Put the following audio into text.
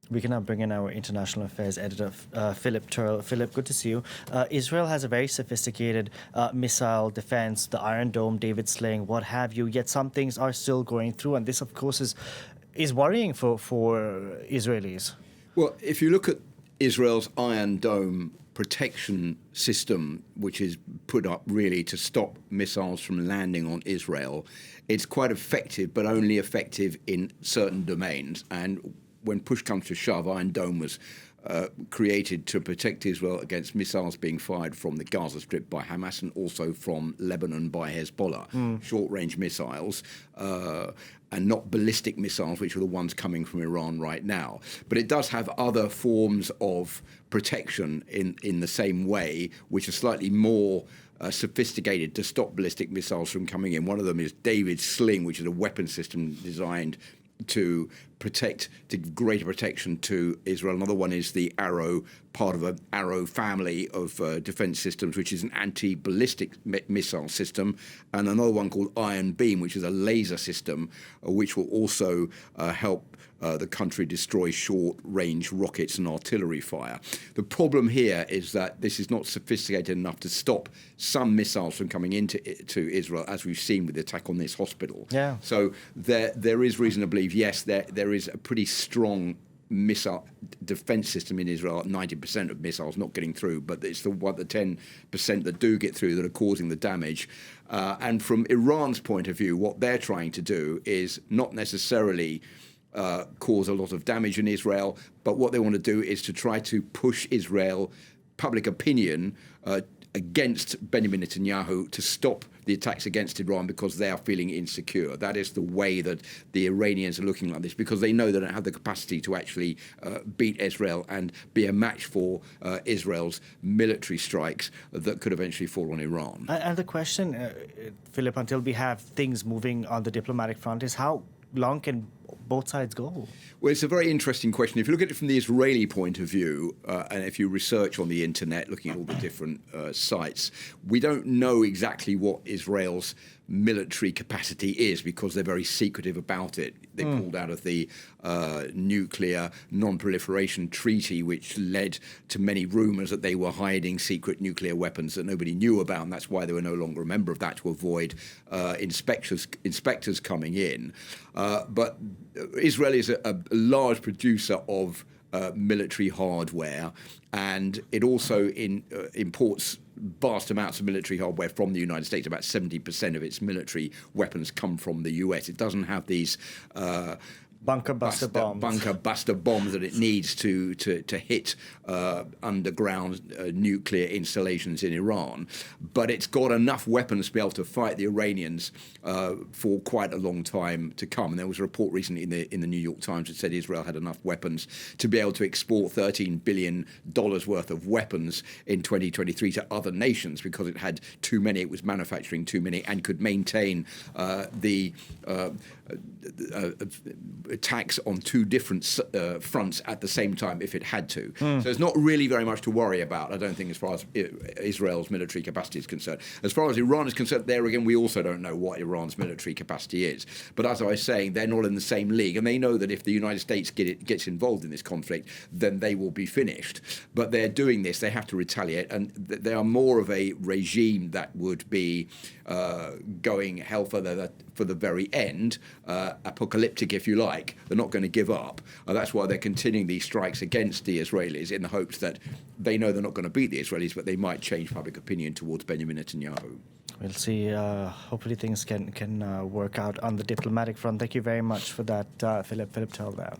We can now bring in our international affairs editor, Philip Turle. Philip, good to see you. Israel has a very sophisticated missile defense, the Iron Dome, David Sling, what have you, yet some things are still going through. And this, of course, is worrying for Israelis. Well, if you look at Israel's Iron Dome protection system, which is put up really to stop missiles from landing on Israel, it's quite effective, but only effective in certain domains. And when push comes to shove, Iron Dome was created to protect Israel against missiles being fired from the Gaza Strip by Hamas and also from Lebanon by Hezbollah, short-range missiles, and not ballistic missiles, which are the ones coming from Iran right now. But it does have other forms of protection in the same way, which are slightly more sophisticated to stop ballistic missiles from coming in. One of them is David Sling, which is a weapon system designed to give greater protection to Israel. Another one is the Arrow, part of an Arrow family of defense systems, which is an anti-ballistic missile system, and another one called Iron Beam, which is a laser system, which will also help the country destroy short-range rockets and artillery fire. The problem here is that this is not sophisticated enough to stop some missiles from coming into Israel, as we've seen with the attack on this hospital. Yeah. So there is reason to believe, yes, there is a pretty strong missile defense system in Israel. 90% of missiles not getting through, but it's the 10% that do get through that are causing the damage. And from Iran's point of view, what they're trying to do is not necessarily cause a lot of damage in Israel, but what they want to do is to try to push Israel public opinion against Benjamin Netanyahu to stop the attacks against Iran because they are feeling insecure. That is the way that the Iranians are looking like this, because they know they don't have the capacity to actually beat Israel and be a match for Israel's military strikes that could eventually fall on Iran. And the question, Philip, until we have things moving on the diplomatic front, is how long can both sides go? Well, it's a very interesting question. If you look at it from the Israeli point of view, and if you research on the internet, looking at all the different sites, we don't know exactly what Israel's military capacity is because they're very secretive about it. They pulled out of the nuclear non-proliferation treaty, which led to many rumors that they were hiding secret nuclear weapons that nobody knew about, and that's why they were no longer a member of that, to avoid inspectors coming in. But Israel is a large producer of military hardware, and it also imports vast amounts of military hardware from the United States. About 70% of its military weapons come from the US. It doesn't have these bunker buster bombs that it needs to hit underground nuclear installations in Iran. But it's got enough weapons to be able to fight the Iranians for quite a long time to come. And there was a report recently in the New York Times that said Israel had enough weapons to be able to export $13 billion worth of weapons in 2023 to other nations because it had too many. It was manufacturing too many and could maintain the attacks on two different fronts at the same time if it had to. So there's not really very much to worry about, I don't think, as far as Israel's military capacity is concerned. As far as Iran is concerned, there again, we also don't know what Iran's military capacity is. But as I was saying, they're not in the same league, and they know that if the United States gets involved in this conflict, then they will be finished. But they're doing this, they have to retaliate, and they are more of a regime that would be going hell for the very end, apocalyptic, if you like. They're not going to give up. That's why they're continuing these strikes against the Israelis in the hopes that they know they're not going to beat the Israelis, but they might change public opinion towards Benjamin Netanyahu. We'll see. Hopefully things can work out on the diplomatic front. Thank you very much for that, Philip Turle there.